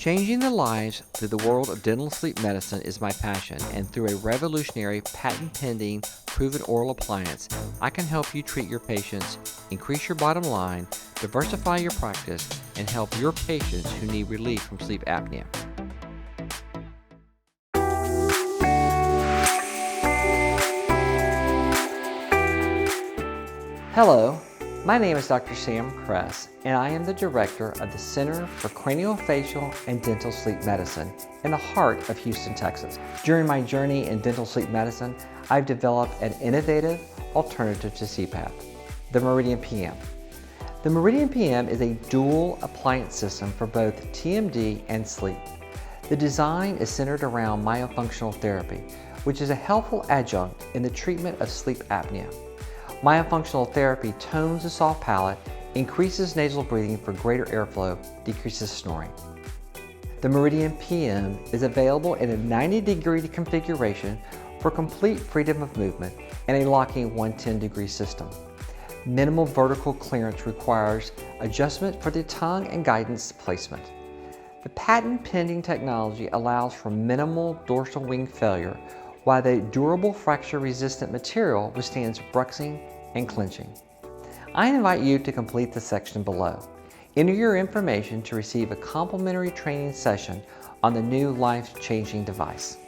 Changing the lives through the world of dental sleep medicine is my passion, and through a revolutionary, patent-pending, proven oral appliance, I can help you treat your patients, increase your bottom line, diversify your practice, and help your patients who need relief from sleep apnea. Hello, my name is Dr. Sam Cress, and I am the director of the Center for Craniofacial and Dental Sleep Medicine in the heart of Houston, Texas. During my journey in dental sleep medicine, I've developed an innovative alternative to c-pap, the Meridian PM. The Meridian PM is a dual appliance system for both TMD and sleep. The design is centered around myofunctional therapy, which is a helpful adjunct in the treatment of sleep apnea. Myofunctional therapy tones the soft palate, increases nasal breathing for greater airflow, decreases snoring. The Meridian PM is available in a 90-degree configuration for complete freedom of movement and a locking 110-degree system. Minimal vertical clearance requires adjustment for the tongue and guidance placement. The patent-pending technology allows for minimal dorsal wing failure, while the durable fracture-resistant material withstands bruxing and clenching. I invite you to complete the section below. Enter your information to receive a complimentary training session on the new life-changing device.